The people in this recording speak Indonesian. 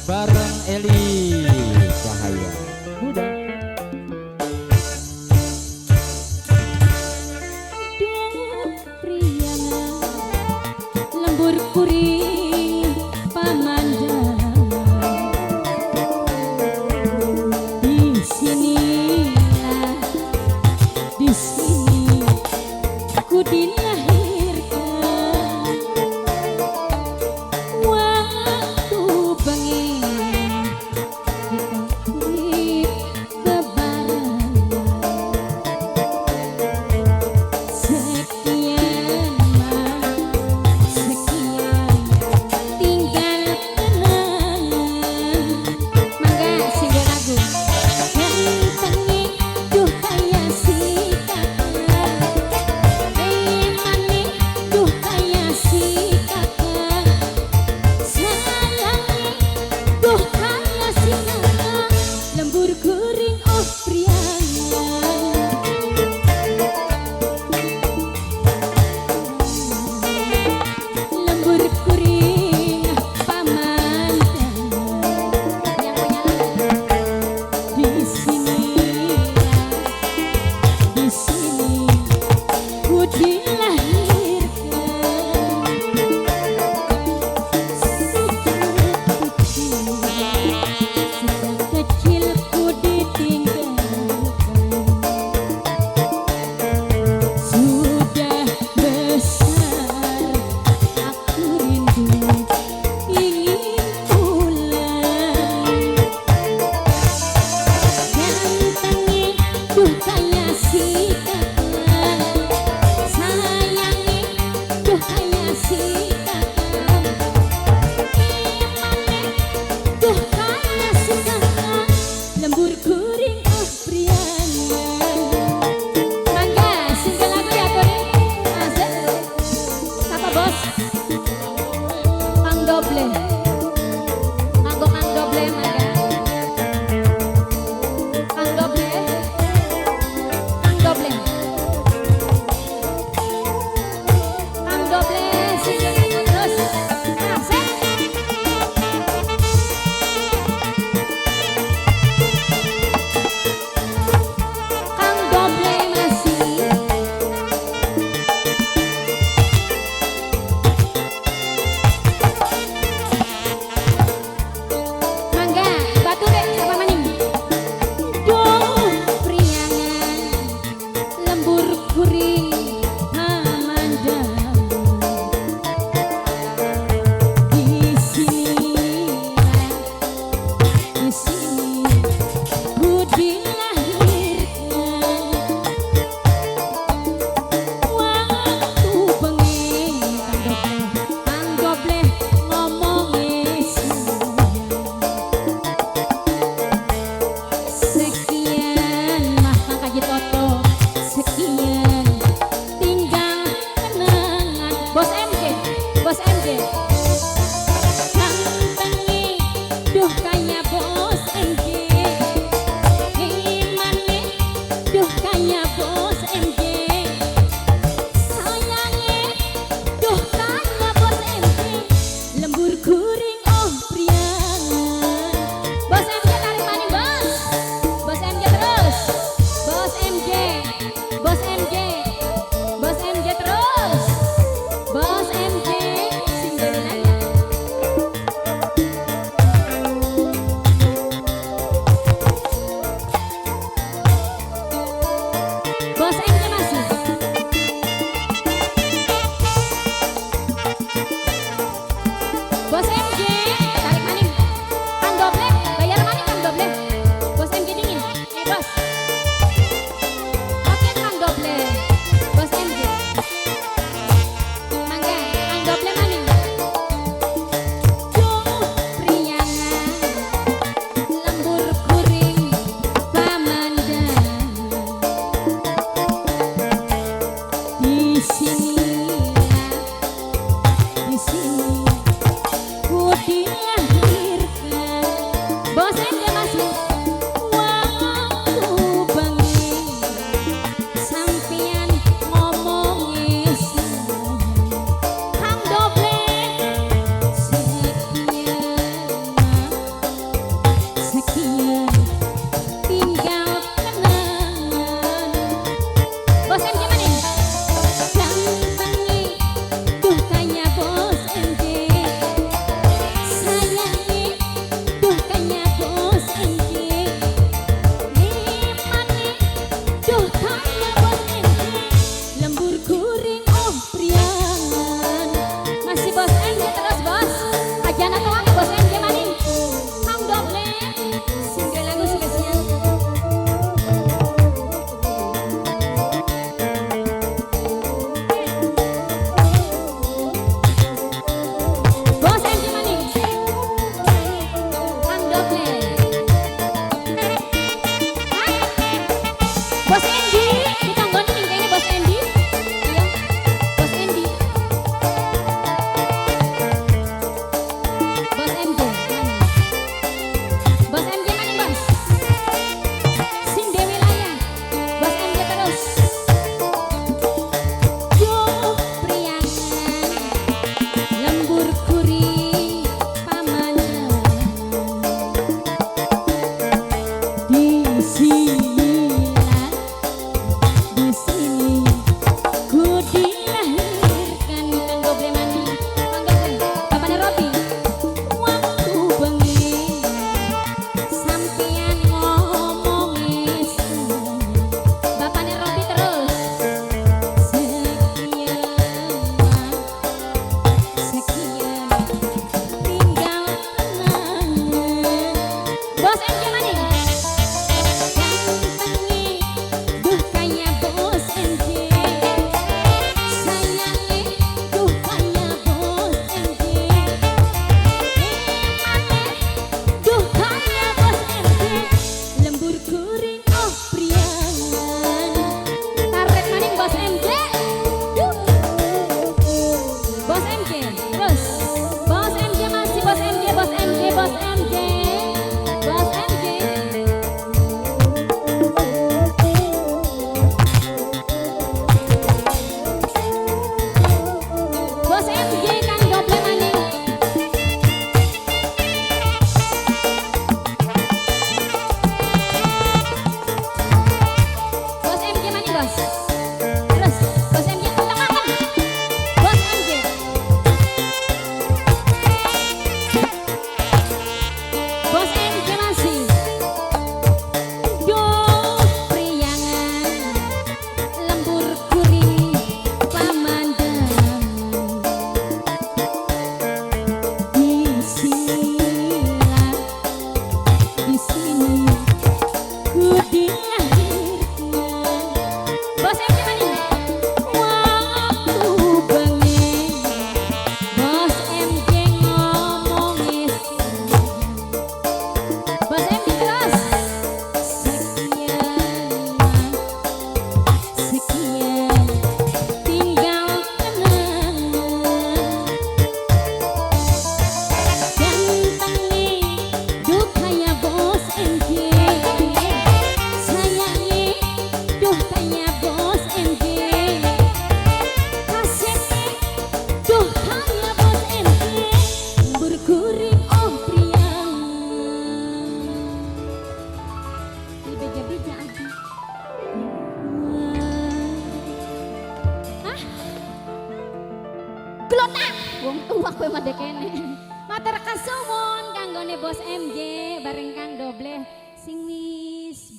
bareng Eli Cahaya Muda. Lembur kuring pamandangan di sinilah di sini aku dilahirkan waktu bengi kita urip bebarengan sekian tinggal kenangan mangga singgah lagu gantengi duh kaya sikap mani duh kaya sikap sayangi duh kaya sikap lembur kuring oh lembur kuring pamandangan yang punya di sini ku dilahirkan sejak kecil ku ditinggalkan sudah besar aku rindu ingin pulang gantengi duh kaya sikap sayangi duh kaya sikap imane duh kaya sikap lembur kuring oh priangan mangga singgah lagu ya kuring asik apa bos Kang Doble Kang Doble mangga Kang Doble Kang Doble Kang Doble singgah lagu terus asik Kang Doble masih mangga batu dek sama maning duh priangan lembur kuring pamandangan di sini ku dilahirkan waktu bengi Kang Doble ngomongi sekian mah Kang Kaji Toto sekian tinggal kenangan bos MJ gantengi duh kaya bos MJ imane duh kaya bos MJ sayangi duh kaya bos MJ lembur kuring oh priangan bos MJ tarik maning bos MJ terus bos MJ bos MJ bos MJ terus bos MJ singgah lagi Bos MJ bareng Kang Dobleh sing wis